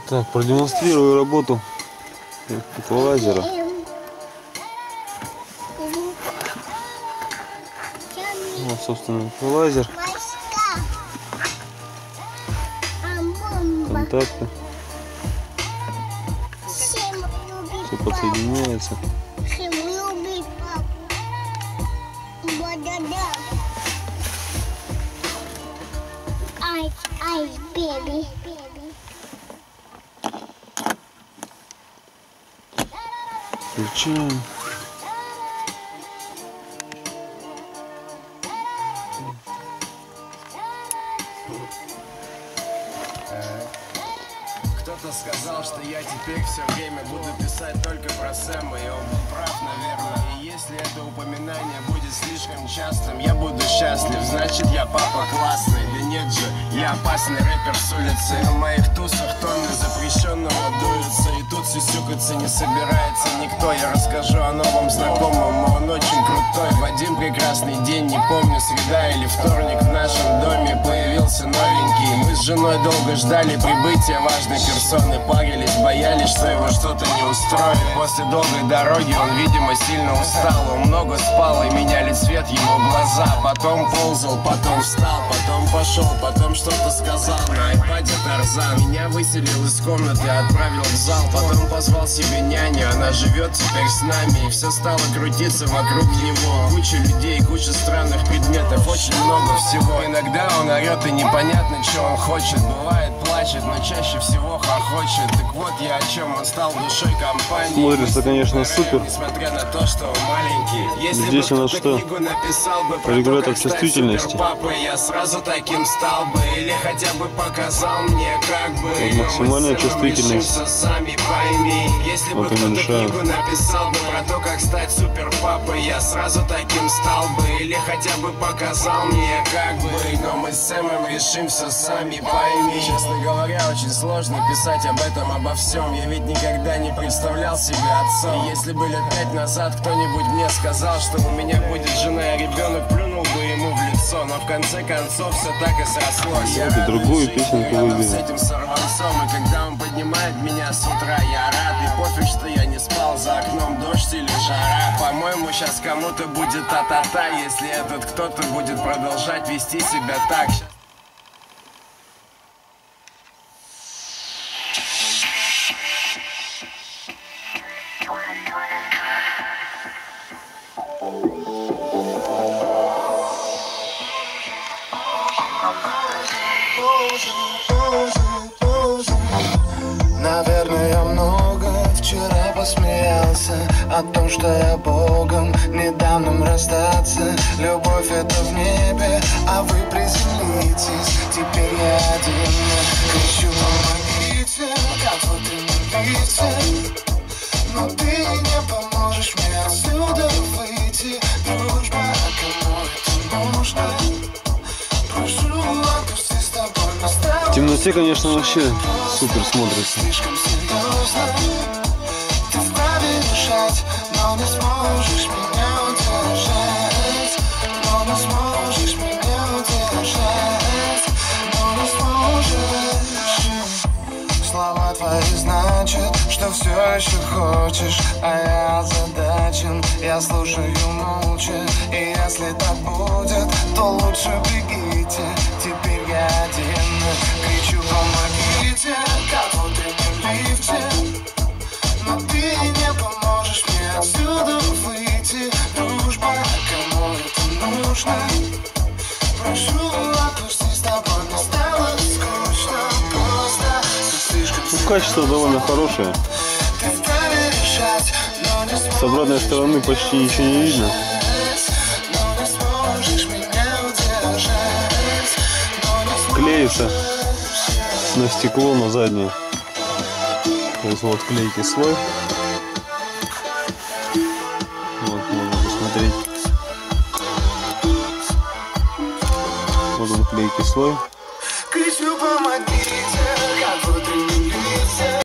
Так, продемонстрирую работу эквалайзера. Вот, собственно, эквалайзер. Контакты. Все подсоединяется. Включаем. Кто-то сказал, что я теперь все время буду писать только про Сэма, и он был прав, наверное. И если это упоминание будет слишком частым, я буду счастлив, значит я папа классный. Да нет же, я опасный рэпер с улицы. На моих тусах тонны запрещенного дуются, и тут сюсюкаться не собирается никто. Я расскажу о новом знакомом, он очень крутой. В один прекрасный день, не помню, среда или вторник, в нашем доме появился новенький. Мы с женой долго ждали прибытия важной персоны, парились, боялись, что его что-то не устроит. После долгой дороги он, видимо, сильно устал. Он много спал, и меняли цвет его глаза. Потом ползал, потом встал, потом пошел, потом что-то сказал на айпаде Тарзан. Меня выселил из комнаты, отправил в зал. Потом позвал себе няню, она живет теперь с нами. И все стало крутиться вокруг него. Куча людей, куча странных предметов, очень много всего. Иногда он орет, и непонятно, что он хочет. Бывает, плачет, но чаще всего хохочет. Так вот я о чем, он стал душой компании. Смотрится, конечно, супер. Несмотря на то, что он маленький. Если здесь у нас что? Регулятор чувствительности. Папа, я сразу таким стал бы. Или хотя бы показал мне, как бы. Вот максимальная чувствительность. Сами пойми. Если бы кто-то книгу написал бы про то, как стать супер папой, я сразу таким стал бы. Или хотя бы показал мне, как бы. Но мы с Сэмом решим все сами, пойми. Честно говоря, очень сложно писать об этом, обо всем. Я ведь никогда не представлял себя отцом. И если бы лет 5 назад кто-нибудь мне сказал, что у меня будет жена и ребенок, плюнул бы ему в лицо. Но в конце концов все так и срослось. Вот и другую песенку выберу. С этим сорванцом, и когда он поднимает меня с утра, я рад. И пофиг, что я не спал, за окном дождь или жара. По-моему, сейчас кому-то будет та-та-та, если этот кто-то будет продолжать вести себя так. Наверное, я много вчера посмеялся о том, что я Богом не дам нам расстаться. Любовь это в небе, а вы приземлитесь. Теперь я один, кричу, помогите, как вы тренуете. Но ты не поможешь мне отсюда выйти. Дружба, кому это нужно? Прошу, отпусти с тобой, В темноте, конечно, вообще супер смотрится. слишком серьезно. Ты вправе решать, но не сможешь меня удержать. Но не сможешь меня удержать. Но не сможешь. Слова твои значат, что все еще хочешь, а я озадачен, я слушаю молча. И если так будет, то лучше бегите. Теперь я один, кричу, помогите, как в утреннем лифте. Но ты не поможешь мне отсюда выйти. Дружба, кому это нужно? Прошу, отпусти, с тобой мне стало скучно. Просто ты слишком Ну, качество довольно хорошее. ты вправе решать, но не С обратной стороны почти ничего не видно. но не сможешь меня удержать. Клеится на стекло, на заднее. То есть вот клейкий слой. Вот, можно посмотреть. Вот он, клейкий слой. Кричу, помоги.